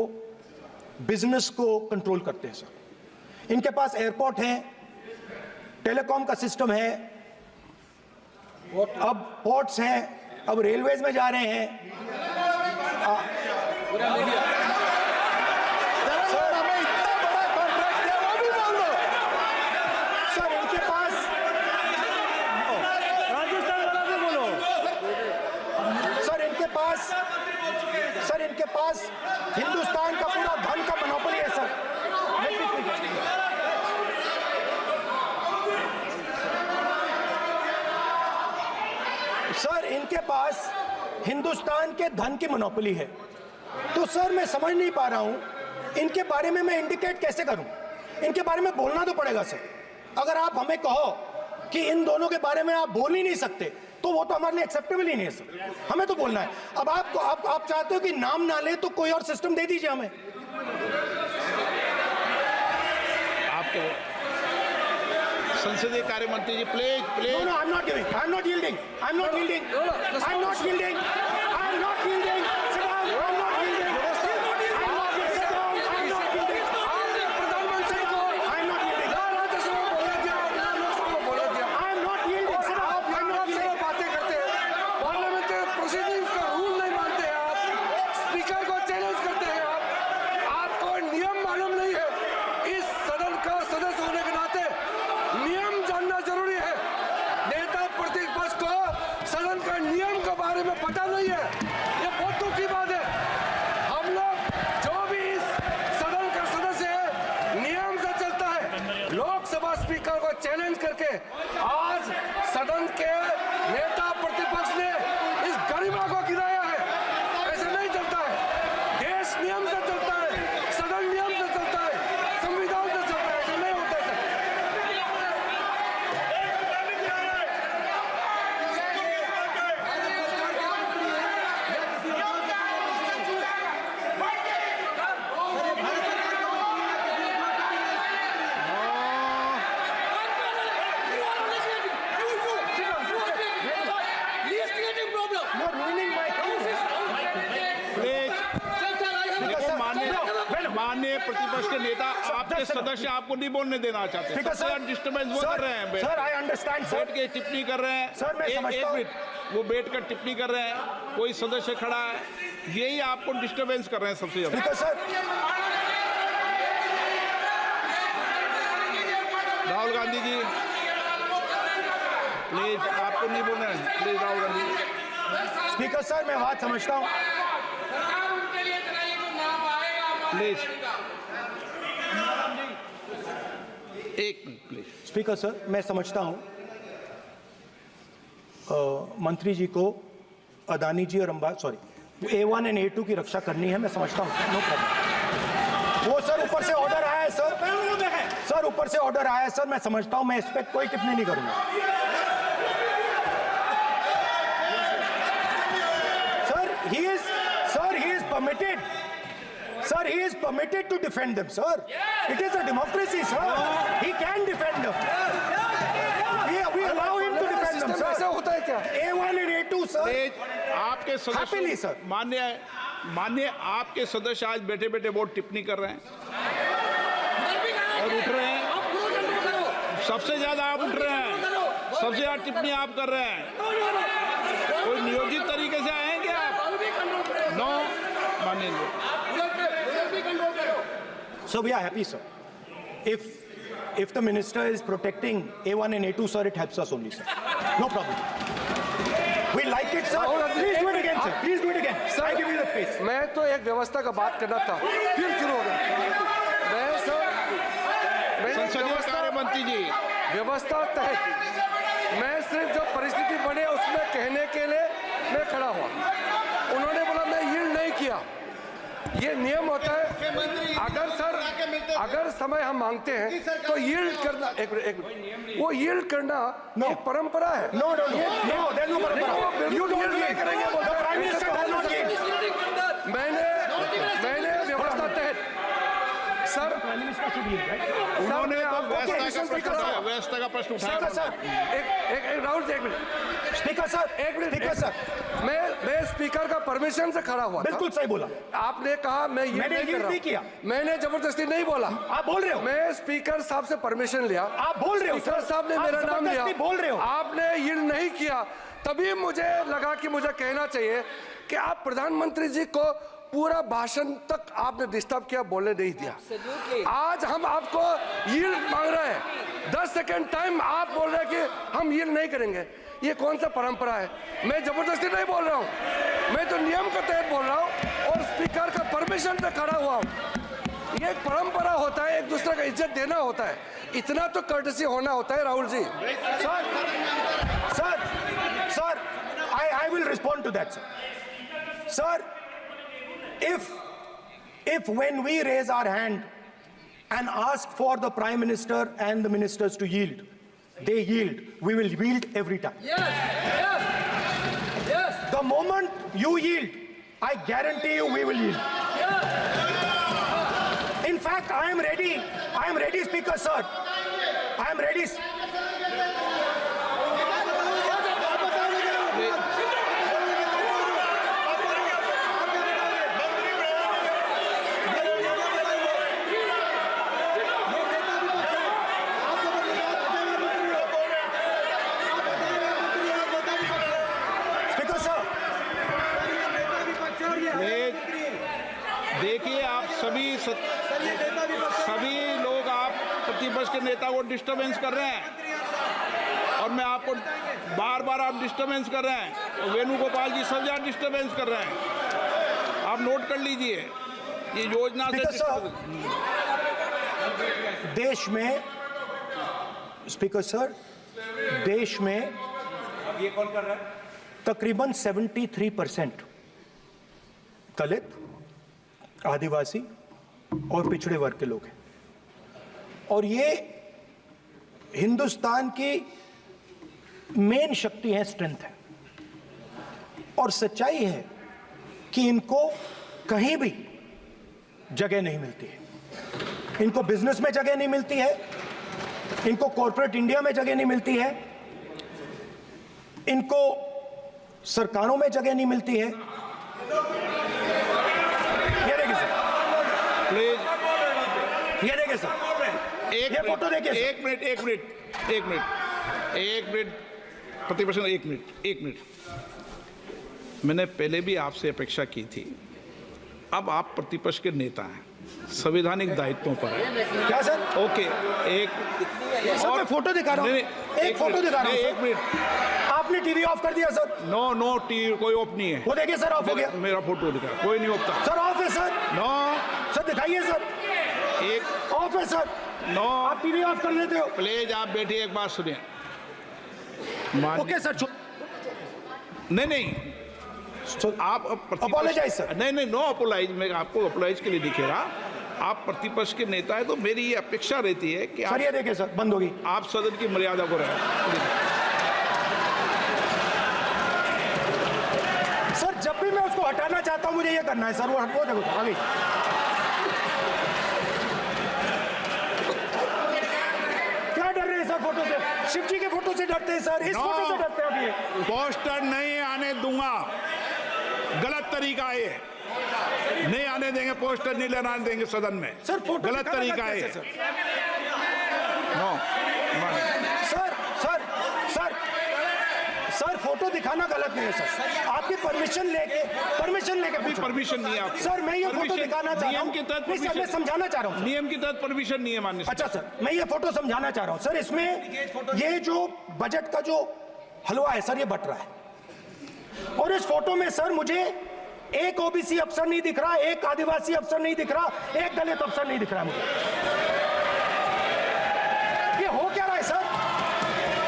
B: बिजनेस को कंट्रोल करते हैं सर। इनके पास एयरपोर्ट है, टेलीकॉम का सिस्टम है, अब पोर्ट्स हैं, अब रेलवेज में जा रहे हैं। सर इनके पास,
C: राजस्थान वाला भी बोलो।
B: सर इनके पास हिंदुस्तान का सर इनके पास हिंदुस्तान के धन की मोनोपोली है, तो सर मैं समझ नहीं पा रहा हूं इनके बारे में मैं इंडिकेट कैसे करूं। इनके बारे में बोलना तो पड़ेगा सर। अगर आप हमें कहो कि इन दोनों के बारे में आप बोल ही नहीं सकते तो वो तो हमारे लिए एक्सेप्टेबल ही नहीं है सर। हमें तो बोलना है। अब आप चाहते हो कि नाम ना ले तो कोई और सिस्टम दे दीजिए हमें।
A: आपके संसदीय कार्य मंत्री जी please please.
B: No, I'm not giving. I'm not yielding. I'm not yielding. I'm not yielding. I'm not yielding. Sit down. I'm not yielding. I'm not yielding. Sit down. I'm not yielding.
C: प्रधानमंत्री को
B: I'm not yielding.
C: Rajya Sabha में बोला दिया, लोकसभा में बोला दिया।
B: I'm not yielding. Sit down. I'm not
C: आप
B: yielding.
C: बातें करते हैं, पार्लियामेंट्री प्रोसीडिंग्स का रूल नहीं मानते हैं आप, स्पीकर को चैलेंज करते हैं आप। आपको नियम मालूम नहीं है। इस सदन का सदस्य होने के नाते नियम जानना जरूरी है। नेता प्रतिपक्ष को सदन का नियम के बारे में पता नहीं है, ये बहुत दुख की बात है। हम लोग जो भी इस सदन का सदस्य है नियम से चलता है। लोकसभा स्पीकर को चैलेंज करके आज सदन के नेता प्रतिपक्ष ने इस गरिमा को गिराया है। ऐसा नहीं चलता है। देश नियम से चलता है, सदन नियम से चलता है, संविधान से चलता है। ऐसा नहीं होता है
B: You're ruining my
A: प्लीज देखो माननीय प्रतिपक्ष के नेता आपके सदस्य आपको नहीं बोलने देना चाहते।
B: ठीक है,
A: सबसे
B: सर।
A: डिस्टर्बेंस वो कर रहे हैं।
B: सर आई अंडरस्टैंड
A: बैठ
B: सर।
A: के टिप्पणी कर रहे हैं।
B: सर, मैं
A: एक
B: समझता हूं।
A: मिनट वो बैठ कर टिप्पणी कर रहे हैं, कोई सदस्य खड़ा है, यही आपको डिस्टर्बेंस कर रहे हैं सबसे ज्यादा।
B: ठीक है सर।
A: राहुल गांधी जी प्लीज, आपको नहीं बोलना है। Please Rahul Gandhi ji.
B: Speaker sir मैं बात समझता हूँ।
A: प्लीज एक मिनट प्लीज।
B: स्पीकर सर मैं समझता हूँ मंत्री जी को अदानी जी और A1 एंड A2 की रक्षा करनी है, मैं समझता हूँ। No problem. वो सर ऊपर से ऑर्डर आया है सर। सर ऊपर से ऑर्डर आया है सर, मैं समझता हूँ। मैं इस पर कोई टिप्पणी नहीं करूंगा। Sir, he is permitted. Sir, he is permitted to defend them, sir. It is a democracy, sir. He can defend them. We allow him to defend them,
C: system ऐसा
B: sir.
C: होता है क्या?
B: A1 and A2, sir.
A: Please आपके
B: Happily,
A: सदस्य
B: sir.
A: मान्य आपके सदस्य आज बैठे बैठे बहुत टिप्पणी कर रहे हैं और उठ रहे हैं। सबसे ज्यादा आप उठ रहे हैं, सबसे ज्यादा टिप्पणी आप कर रहे हैं। कोई नियोजित तरीके से आएंगे आप? नो मानेंगे।
B: So we are happy, sir. If the minister is protecting A1 and A2, sir, it helps us only, sir. No problem. We like it, sir. Please do it again, sir. Please do it again. Sir, I give you the space.
C: मैं तो एक व्यवस्था का बात करना था, फिर शुरू हो गया। मैं
A: संसदीय कार्य मंत्री जी
C: व्यवस्था तहत मैं सिर्फ जो परिस्थिति बने उसमें कहने के लिए मैं खड़ा हुआ। उन्होंने बोला मैं यील्ड नहीं किया। ये नियम होता है। अगर समय हम मांगते हैं तो यील्ड करना एक मिनट वो यील्ड करना एक परंपरा है।
B: No, there's no parampara. You don't
C: नहीं
B: yield.
C: करेंगे
B: The Prime Minister does not yield.
C: मैंने व्यवस्था तहत sir
B: Prime Minister should yield, right?
A: उन्होंने तो
B: okay,
A: व्यवस्था का प्रश्न उठाया।
B: Speaker, sir.
C: एक राहुल जी एक minute
B: Speaker, sir. Speaker, sir.
C: मैं स्पीकर का परमिशन से खड़ा हुआ था।
B: बिल्कुल सही बोला।
C: आपने कहा मैं ये
B: मैंने
C: नहीं कर
B: yield
C: रहा
B: नहीं किया।
C: मैंने जबरदस्ती नहीं बोला।
B: आप बोल रहे हो।
C: मैं स्पीकर साहब से परमिशन लिया।
B: आप बोल रहे हो,
C: स्पीकर
B: सर।
C: साहब ने
B: आप
C: मेरा नाम लिया।
B: जबरदस्ती बोल रहे हो।
C: आपने यील्ड नहीं किया, तभी मुझे लगा कि मुझे कहना चाहिए कि आप प्रधानमंत्री जी को पूरा भाषण तक आपने डिस्टर्ब किया, बोलने नहीं दिया। आज हम आपको यील्ड मांग रहे हैं, 10 सेकंड टाइम आप बोल रहे हैं कि हम यील्ड नहीं करेंगे। ये कौन सा परंपरा है? मैं जबरदस्ती नहीं बोल रहा हूँ, मैं तो नियम के तहत बोल रहा हूँ और स्पीकर का परमिशन से खड़ा हुआ हूँ। ये एक परंपरा होता है, एक दूसरे का इज्जत देना होता है, इतना तो कर्टसी होना होता है। Rahul ji
B: sir I will respond to that, sir. Sir, if when we raise our hand and ask for the Prime Minister and the ministers to yield, they yield, we will yield every time.
E: Yes.
B: The moment you yield, I guarantee you we will yield. In fact, I am ready, Speaker, sir. I am ready. Speaker, sir.
A: देखिए, आप सभी लोग आप प्रतिपक्ष के नेता को disturbance कर रहे हैं और मैं आपको बार आप डिस्टर्बेंस कर रहे हैं और वेणुगोपाल जी सब जगह डिस्टर्बेंस कर रहे हैं। आप नोट कर लीजिए, ये योजना से
B: देश में, स्पीकर सर, देश में
D: ये कौन कर रहा है?
B: तकरीबन 73% दलित, आदिवासी और पिछड़े वर्ग के लोग हैं और ये हिंदुस्तान की मेन शक्ति है, स्ट्रेंथ है और सच्चाई है कि इनको कहीं भी जगह नहीं मिलती है। इनको बिजनेस में जगह नहीं मिलती है, इनको कॉर्पोरेट इंडिया में जगह नहीं मिलती है, इनको सरकारों में जगह नहीं मिलती है। ये देखिए सर,
A: प्लीज
B: ये देखिए सर, ये फोटो देखिए।
A: एक मिनट प्रतिपक्ष, एक मिनट। मैंने पहले भी आपसे अपेक्षा की थी, अब आप प्रतिपक्ष के नेता हैं, संवैधानिक दायित्वों पर है।
B: क्या सर?
A: ओके, एक
B: सर मैं फोटो दिखा रहा हूँ, एक फोटो दिखा रहा हूँ।
A: एक मिनट,
B: आपने टीवी ऑफ कर दिया सर?
A: नो टीवी कोई ऑफ नहीं है।
B: वो देखिए सर, ऑफ हो गया।
A: मेरा फोटो दिखा, कोई नहीं ऑफ
B: सर ऑफ है सर।
A: नो
B: सर दिखाइए सर,
A: एक
B: ऑफ है सर।
A: नो,
B: आप टीवी ऑफ कर लेते हो?
A: प्लीज आप बैठिए, एक बात सुनिए।
B: ओके सर,
A: नहीं आप
B: अपोलोजाइज सर।
A: नहीं, नो अपोलाइज, मैं आपको अपोलाइज के लिए दिखे रहा। आप प्रतिपक्ष के नेता है तो मेरी ये अपेक्षा रहती है कि
B: सर ये देखिए सर, बंद होगी।
A: आप सदन की मर्यादा को रखें।
B: सर जब भी मैं उसको हटाना चाहता हूं मुझे ये करना है सर, वो हटो, देखो आगे। क्या डर रहे हैं सर फोटो से? शिव जी के फोटो से डरते हैं सर, इस फोटो से डरते हैं अभी।
A: पोस्टर नहीं आने दूंगा, गलत तरीका है ये, नहीं आने देंगे, पोस्टर नहीं लगाने देंगे सदन में।
B: सर फोटो
A: गलत तरीका है ये। नो
B: सर फोटो दिखाना गलत नहीं है सर, आपकी परमिशन लेके
A: परमिशन नहीं है आपको।
B: सर मैं ये फोटो दिखाना चाह रहा हूँ,
A: नियम के तहत
B: मैं समझाना चाह रहा हूँ।
A: नियम के तहत परमिशन नहीं है माननीय।
B: अच्छा सर, मैं ये फोटो समझाना चाह रहा हूँ सर। इसमें ये जो बजट का जो हलवा है सर, ये बट रहा है और इस फोटो में सर मुझे एक ओबीसी अफसर नहीं दिख रहा, एक आदिवासी अफसर नहीं दिख रहा, एक दलित अफसर नहीं दिख रहा मुझे। ये हो क्या रहा है सर?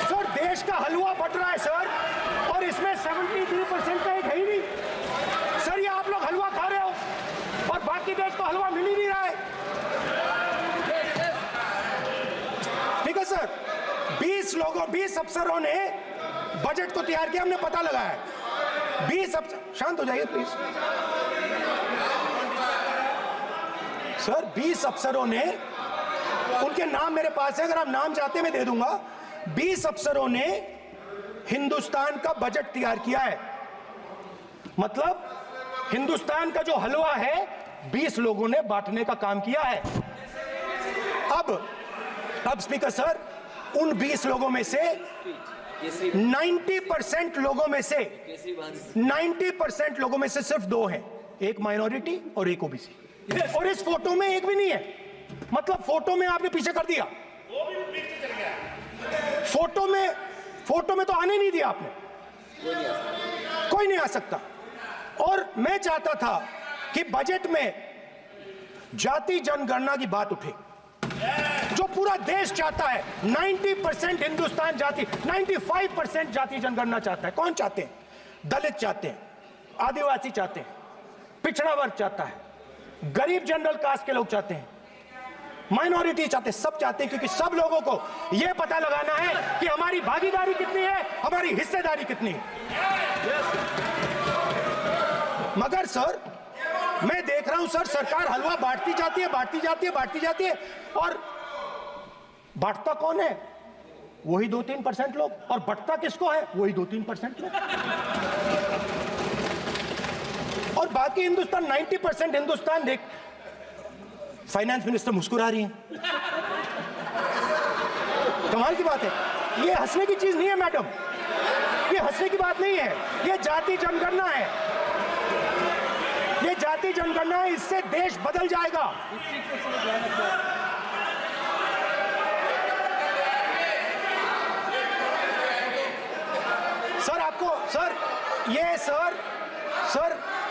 B: सर देश का हलवा बट रहा है सर और इसमें 73% का एक है ही नहीं सर। ये आप लोग हलवा खा रहे हो और बाकी देश को हलवा मिल ही नहीं रहा है। ठीक है सर, 20 अफसरों ने बजट को तैयार किया, हमने पता लगाया है। 20 अफसर, शांत हो जाइए प्लीज सर। 20 अफसरों ने, उनके नाम मेरे पास है, अगर आप नाम चाहते मैं दे दूंगा। 20 अफसरों ने हिंदुस्तान का बजट तैयार किया है, मतलब हिंदुस्तान का जो हलवा है 20 लोगों ने बांटने का काम किया है। अब स्पीकर सर, उन 20 लोगों में से 90% लोगों में से सिर्फ 2 हैं, एक माइनॉरिटी और एक ओबीसी। और इस फोटो में एक भी नहीं है, मतलब फोटो में आपने पीछे कर दिया। फोटो में तो आने नहीं दिया आपने, कोई नहीं आ सकता। और मैं चाहता था कि बजट में जाति जनगणना की बात उठे, जो पूरा देश चाहता है। 90% हिंदुस्तान जाति, 95% जाति जनगणना चाहता है। कौन चाहते हैं? दलित चाहते हैं, आदिवासी चाहते हैं, पिछड़ा वर्ग चाहता है, गरीब जनरल कास्ट के लोग चाहते हैं, माइनॉरिटी चाहते हैं, सब चाहते हैं, क्योंकि सब लोगों को यह पता लगाना है कि हमारी भागीदारी कितनी है, हमारी हिस्सेदारी कितनी है। मगर सर मैं देख रहा हूं सर, सरकार हलवा बांटती जाती है, बांटती जाती है, बांटती जाती है, और बांटता कौन है? वही 2-3% लोग, और बंटता किसको है? वही 2-3% लोग, और बाकी हिंदुस्तान 90% हिंदुस्तान देख। फाइनेंस मिनिस्टर मुस्कुरा रही हैं, कमाल की बात है। ये हंसने की चीज नहीं है मैडम, ये हंसने की बात नहीं है, ये जाति जनगणना है, ये जाति जनगणना है, इससे देश बदल जाएगा। सर आपको सर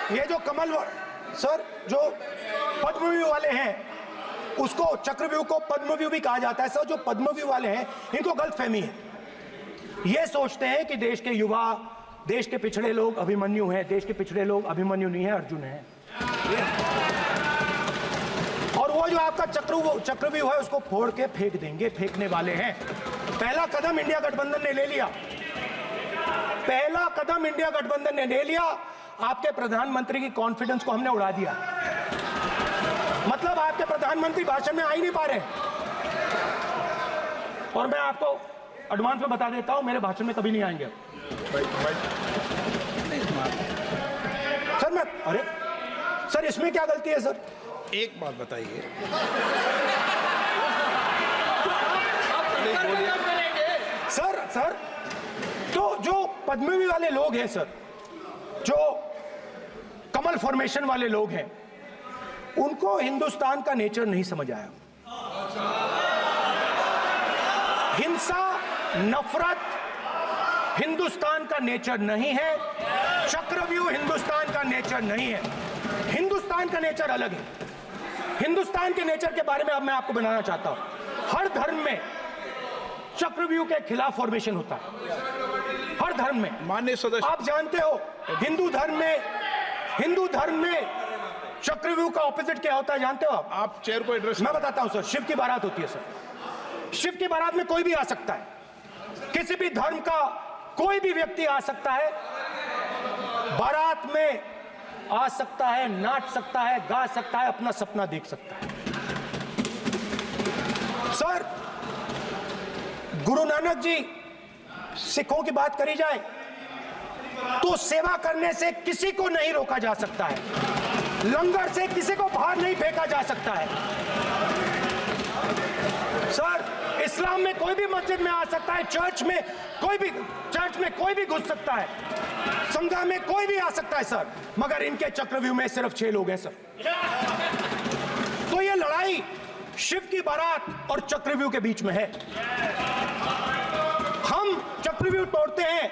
B: ये जो कमल सर जो पद्मव्यूह वाले हैं, उसको चक्रव्यूह को पद्मव्यूह भी कहा जाता है। सर जो पद्मव्यूह वाले हैं इनको गलतफहमी है, ये सोचते हैं कि देश के युवा, देश के पिछड़े लोग अभिमन्यु हैं, देश के पिछड़े लोग अभिमन्यु नहीं है, अर्जुन है। और वो जो आपका चक्रव्यूह है उसको फोड़ के फेंक देंगे, फेंकने वाले हैं। पहला कदम इंडिया गठबंधन ने ले लिया, पहला कदम इंडिया गठबंधन ने ले लिया। आपके प्रधानमंत्री की कॉन्फिडेंस को हमने उड़ा दिया, मतलब आपके प्रधानमंत्री भाषण में आ ही नहीं पा रहे। और मैं आपको एडवांस में बता देता हूं, मेरे भाषण में कभी नहीं आएंगे सर। मैं अरे सर इसमें क्या गलती है सर?
A: एक बात बताइए,
B: सर तो जो पद्मव्यूह वाले लोग हैं सर, जो कमल फॉर्मेशन वाले लोग हैं, उनको हिंदुस्तान का नेचर नहीं समझ आया। हिंसा, नफरत हिंदुस्तान का नेचर नहीं है, चक्रव्यूह हिंदुस्तान का नेचर नहीं है। हिंदुस्तान का नेचर अलग है। हिंदुस्तान के नेचर के बारे में अब मैं आपको बनाना चाहता हूं। हर धर्म में चक्रव्यूह के खिलाफ फॉर्मेशन होता है, हर धर्म में।
A: माननीय सदस्य,
B: आप जानते हो हिंदू धर्म में चक्रव्यूह का ऑपोजिट क्या होता है, जानते हो आप
A: चेयर को एड्रेस।
B: मैं बताता हूं सर। शिव की बारात होती है सर, शिव की बारात में कोई भी आ सकता है, किसी भी धर्म का कोई भी व्यक्ति आ सकता है, बारात में आ सकता है, नाच सकता है, गा सकता है, अपना सपना देख सकता है। सर गुरु नानक जी, सिखों की बात करी जाए तो सेवा करने से किसी को नहीं रोका जा सकता है, लंगर से किसी को बाहर नहीं फेंका जा सकता है। सर इस्लाम में कोई भी मस्जिद में आ सकता है, चर्च में कोई भी घुस सकता है, संघा में कोई भी आ सकता है सर, मगर इनके चक्रव्यूह में सिर्फ 6 लोग हैं सर। तो ये लड़ाई शिव की बारात और चक्रव्यूह के बीच में है। हम चक्रव्यूह तोड़ते हैं,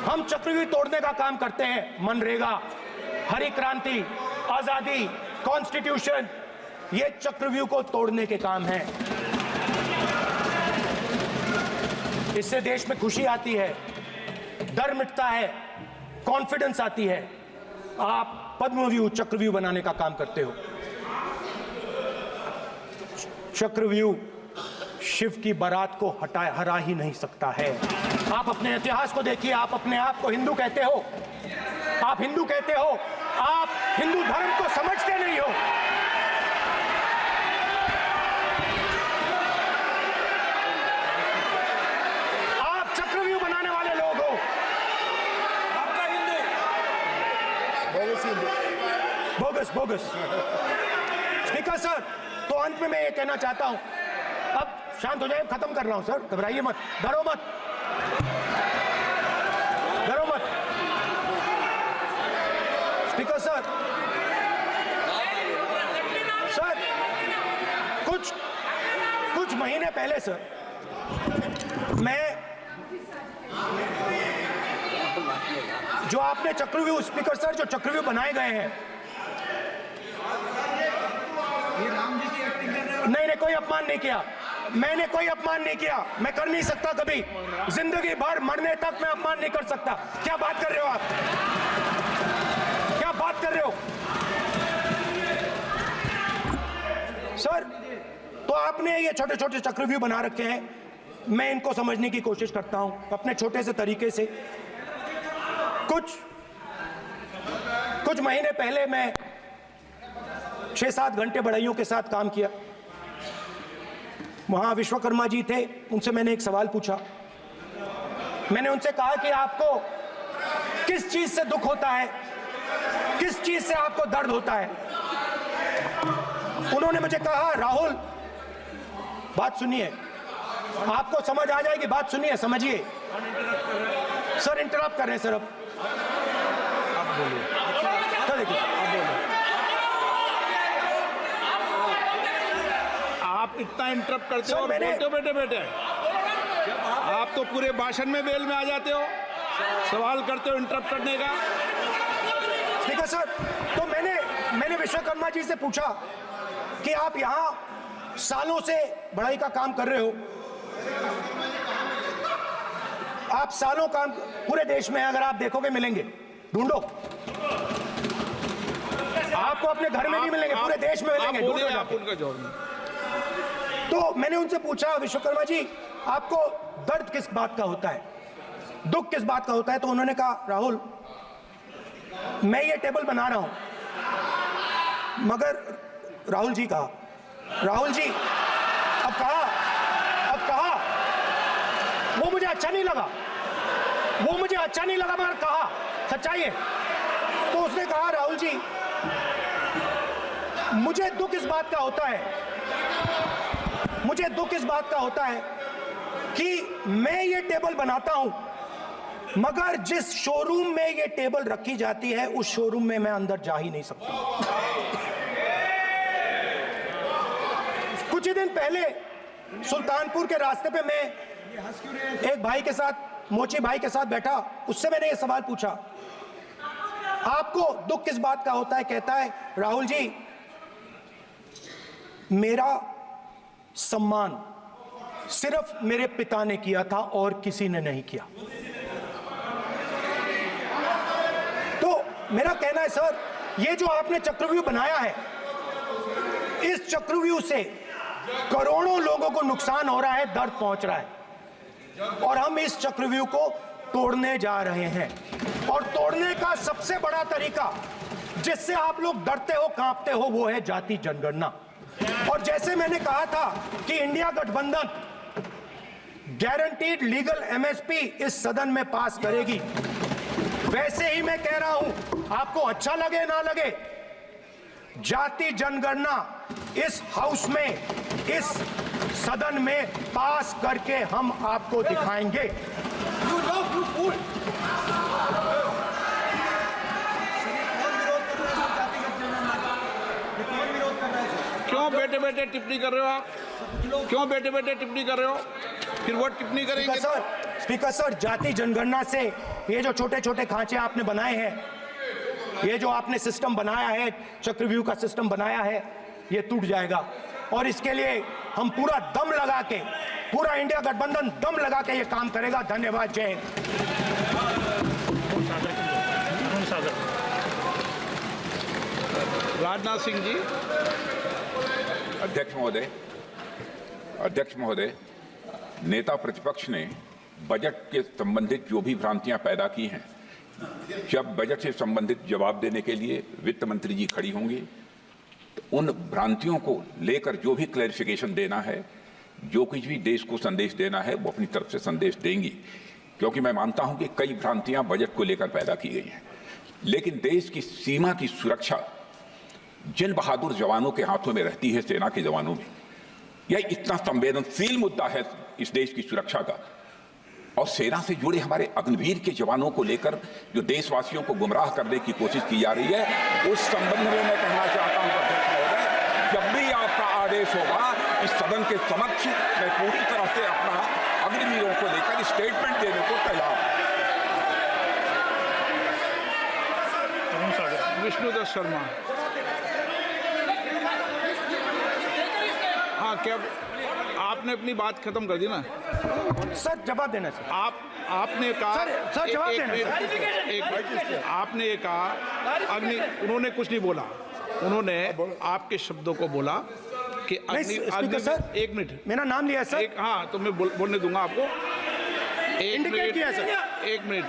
B: हम चक्रव्यूह तोड़ने का काम करते हैं। मनरेगा, हरी क्रांति, आजादी, कॉन्स्टिट्यूशन, ये चक्रव्यूह को तोड़ने के काम हैं। इससे देश में खुशी आती है, डर मिटता है, कॉन्फिडेंस आती है। आप पद्मव्यूह चक्रव्यूह बनाने का काम करते हो। चक्रव्यूह शिव की बारात को हरा ही नहीं सकता है। आप अपने इतिहास को देखिए, आप अपने आप को हिंदू कहते हो, आप हिंदू कहते हो, आप हिंदू धर्म को समझते नहीं हो। आप चक्रव्यूह बनाने वाले लोग हो। आपका हिंदू बोगस। स्पीकर सर, तो अंत में मैं ये कहना चाहता हूं, अब शांत हो जाए, खत्म कर रहा हूं सर, घबराइए मत, डरो मत। स्पीकर सर, कुछ महीने पहले सर, मैं जो आपने चक्रव्यूह, स्पीकर सर, जो चक्रव्यूह बनाए गए हैं, नहीं कोई अपमान नहीं किया, मैंने कोई अपमान नहीं किया, मैं कर नहीं सकता कभी, जिंदगी भर मरने तक मैं अपमान नहीं कर सकता। क्या बात कर रहे हो आप, क्या बात कर रहे हो सर? तो आपने ये छोटे छोटे चक्रव्यूह बना रखे हैं, मैं इनको समझने की कोशिश करता हूं अपने छोटे से तरीके से। कुछ महीने पहले मैं 6-7 घंटे बढ़इयों के साथ काम किया। वहां विश्वकर्मा जी थे, उनसे मैंने एक सवाल पूछा। मैंने उनसे कहा कि आपको किस चीज से दुख होता है, किस चीज से आपको दर्द होता है? उन्होंने मुझे कहा, राहुल बात सुनिए, आपको समझ आ जाएगी, बात सुनिए, समझिए। सर इंटरप्ट कर रहे हैं सर, अब बोलिए, सर देखिए, आप बोलिए।
A: आप इतना इंटरप्ट करते हो और
B: मैंने-
A: बोलते हो बेटे बेटे, आप तो पूरे भाषण में बेल में आ जाते हो, सवाल करते हो इंटरप्ट करने का।
B: स्पीकर सर, तो मैंने विश्वकर्मा जी से पूछा कि आप यहां सालों से बढ़ई का काम कर रहे हो, आप सालों काम पूरे देश में, अगर आप देखोगे मिलेंगे, ढूंढो, आपको अपने घर में नहीं मिलेंगे, पूरे देश में मिलेंगे, ढूंढो
A: आप
B: जाके।
A: उनका जवाब नहीं।
B: तो मैंने उनसे पूछा, विश्वकर्मा जी आपको दर्द किस बात का होता है, दुख किस बात का होता है? तो उन्होंने कहा, राहुल मैं ये टेबल बना रहा हूं, मगर राहुल जी कहा, राहुल जी अब कहा वो मुझे अच्छा नहीं लगा, वो मुझे अच्छा नहीं लगा, मगर कहा सच्चाई है। तो उसने कहा, राहुल जी मुझे दुख इस बात का होता है, मुझे दुख इस बात का होता है कि मैं ये टेबल बनाता हूं, मगर जिस शोरूम में ये टेबल रखी जाती है उस शोरूम में मैं अंदर जा ही नहीं सकता। कुछ ही दिन पहले सुल्तानपुर के रास्ते पे मैं एक भाई के साथ, मोची भाई के साथ बैठा, उससे मैंने ये सवाल पूछा, आपको दुख किस बात का होता है? कहता है, राहुल जी मेरा सम्मान सिर्फ मेरे पिता ने किया था और किसी ने नहीं किया। तो मेरा कहना है सर, ये जो आपने चक्रव्यूह बनाया है, इस चक्रव्यूह से करोड़ों लोगों को नुकसान हो रहा है, दर्द पहुंच रहा है, और हम इस चक्रव्यूह को तोड़ने जा रहे हैं। और तोड़ने का सबसे बड़ा तरीका जिससे आप लोग डरते हो, कांपते हो, वो है जाति जनगणना। और जैसे मैंने कहा था कि इंडिया गठबंधन गारंटीड लीगल एमएसपी इस सदन में पास करेगी, वैसे ही मैं कह रहा हूं, आपको अच्छा लगे ना लगे, जाति जनगणना इस हाउस में, इस सदन में पास करके हम आपको दिखाएंगे।
A: क्यों बेटे बेटे टिप्पणी कर रहे हो आप? क्यों बेटे बेटे टिप्पणी कर रहे हो? फिर वो टिप्पणी करेंगे।
B: स्पीकर सर, जाति जनगणना से ये जो छोटे छोटे खांचे आपने बनाए हैं, ये जो आपने सिस्टम बनाया है, चक्रव्यूह का सिस्टम बनाया है, ये टूट जाएगा। और इसके लिए हम पूरा दम लगा के, पूरा इंडिया गठबंधन दम लगा के ये काम करेगा। धन्यवाद, जय हिंद।
A: राजनाथ सिंह जी।
F: अध्यक्ष महोदय, नेता प्रतिपक्ष ने बजट के संबंधित जो भी भ्रांतियां पैदा की हैं, जब बजट से संबंधित जवाब देने के लिए वित्त मंत्री जी खड़ी होंगी तो उन भ्रांतियों को लेकर जो भी क्लैरिफिकेशन देना है, जो कुछ भी देश को संदेश देना है, वो अपनी तरफ से संदेश देंगी। क्योंकि मैं मानता हूं कि कई भ्रांतियां बजट को लेकर पैदा की गई हैं, लेकिन देश की सीमा की सुरक्षा जिन बहादुर जवानों के हाथों में रहती है, सेना के जवानों में, यह इतना संवेदनशील मुद्दा है इस देश की सुरक्षा का। और सेना से जुड़े हमारे अग्निवीर के जवानों को लेकर जो देशवासियों को गुमराह करने की कोशिश की जा रही है, उस संबंध में मैं कहना चाहता हूं अध्यक्ष महोदय, जब भी आपका आदेश होगा इस सदन के समक्ष मैं पूरी तरह से अपना अग्निवीरों को लेकर स्टेटमेंट देने को तैयार हूं।
A: विष्णुदत्त शर्मा। हाँ, क्या आपने अपनी बात खत्म कर दी ना?
B: सर जवाब देना सर।
A: आपने कहा
B: सर, जवाब देना
A: आपने ये कहा उन्होंने कुछ नहीं बोला, उन्होंने आपके शब्दों को बोला कि
B: स्पीकर सर,
A: एक मिनट,
B: मेरा नाम लिया है सर।
A: हाँ तो मैं बोलने दूंगा आपको।
B: इंडिकेट किया सर।
A: एक मिनट।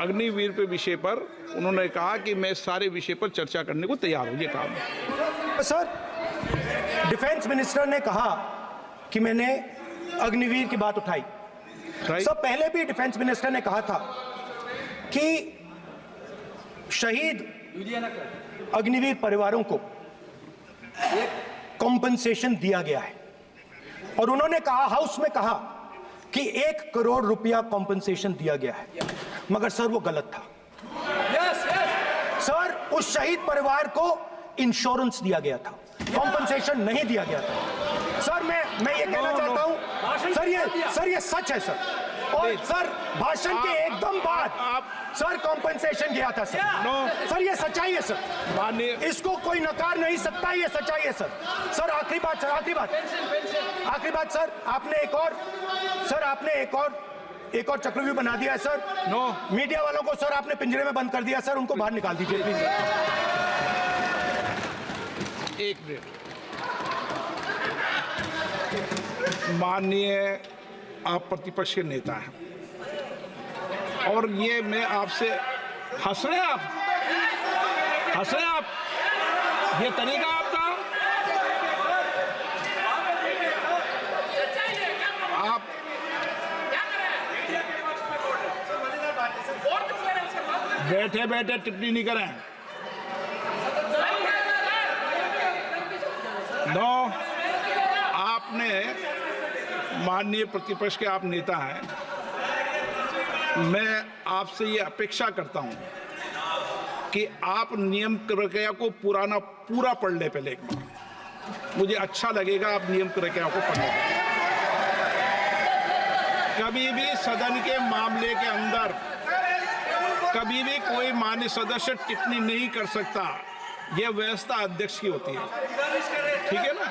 A: अग्निवीर पे विषय पर उन्होंने कहा कि मैं सारे विषय पर चर्चा करने को तैयार हूं, ये कहा।
B: सर डिफेंस मिनिस्टर ने कहा कि मैंने अग्निवीर की बात उठाई। सर पहले भी डिफेंस मिनिस्टर ने कहा था कि शहीद अग्निवीर परिवारों को कॉम्पनसेशन दिया गया है, और उन्होंने कहा, हाउस में कहा कि 1 करोड़ रुपया कॉम्पनसेशन दिया गया है, मगर सर वो गलत था। सर उस शहीद परिवार को इंश्योरेंस दिया गया था, कॉम्पनसेशन नहीं दिया गया था। सर मैं ये कहना चाहता हूं सर ये सच है सर, और सर भाषण के एकदम बाद सर कॉम्पनसेशन गया था सर। सर ये सच्चाई है सर, इसको कोई नकार नहीं सकता, ये सच्चाई है सर। सर आखिरी बात सर, आखिरी बात सर, आपने एक और चक्रव्यूह बना दिया है सर। मीडिया वालों को सर आपने पिंजरे में बंद कर दिया सर, उनको बाहर निकाल दीजिए प्लीज।
A: एक मिनट। माननीय आप प्रतिपक्ष के नेता हैं, और ये मैं आपसे हंस रहे हैं आप, ये तरीका आपका, आप बैठे बैठे टिप्पणी नहीं करें। आपने माननीय प्रतिपक्ष के आप नेता हैं, मैं आपसे ये अपेक्षा करता हूं कि आप नियम प्रक्रिया को पूरा पढ़ ले पहले एक बार। मुझे अच्छा लगेगा आप नियम प्रक्रिया को पढ़ लें। कभी भी सदन के मामले के अंदर कभी भी कोई माननीय सदस्य टिप्पणी नहीं कर सकता, यह व्यवस्था अध्यक्ष की होती है, ठीक है ना?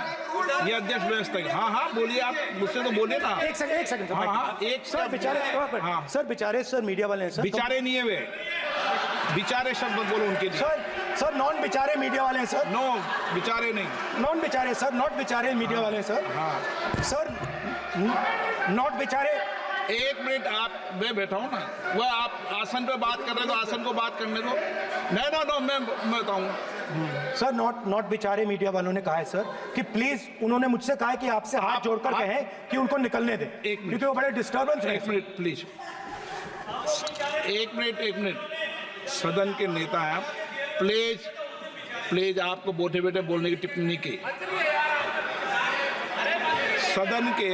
A: ये अध्यक्ष व्यवस्था है। हाँ बोलिए, आप मुझसे तो बोलिए ना। एक सेकंड
B: सर बेचारे, हाँ सर बेचारे, सर मीडिया वाले हैं सर।
A: बेचारे नहीं है वे, बेचारे शब्द बोलो उनके लिए।
B: सर नॉन बेचारे मीडिया वाले हैं सर।
A: नो बेचारे नहीं,
B: नॉन बेचारे सर, नॉट बेचारे मीडिया वाले हैं सर।
A: हाँ
B: सर नॉट बेचारे।
A: एक मिनट, आप मैं बैठा हूँ ना, वह आप आसन पे बात कर रहे हो तो आसन को बात करने दो। नो मैं बताऊँ
B: सर, नॉट बेचारे मीडिया वालों ने कहा है सर कि प्लीज, उन्होंने मुझसे कहा है कि आपसे हाथ जोड़कर कहें कि उनको निकलने दें, क्योंकि वो बड़े डिस्टर्बेंस है।
A: एक मिनट प्लीज, एक मिनट, सदन के नेता हैं आप, प्लीज आपको बैठे बैठे बोलने की टिप्पणी की। सदन के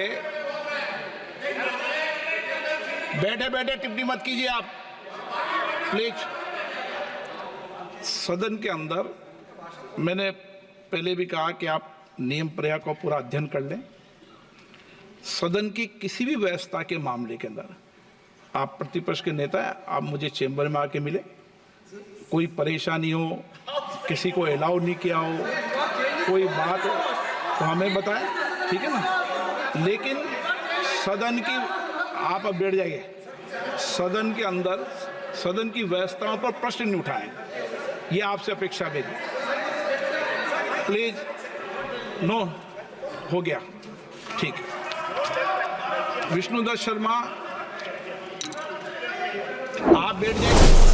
A: बैठे बैठे टिप्पणी मत कीजिए आप, प्लीज। सदन के अंदर मैंने पहले भी कहा कि आप नियम प्रक्रिया का पूरा अध्ययन कर लें। सदन की किसी भी व्यवस्था के मामले के अंदर आप प्रतिपक्ष के नेता हैं, आप मुझे चेंबर में आके मिले, कोई परेशानी हो, किसी को अलाउ नहीं किया हो, कोई बात हो तो हमें बताएं, ठीक है ना? लेकिन सदन की, आप अब बैठ जाइए, सदन के अंदर सदन की व्यवस्थाओं पर प्रश्न नहीं उठाएं, ये आपसे अपेक्षा मेरी, प्लीज। नो हो गया, ठीक। विष्णुदत्त शर्मा आप बैठ जाइए।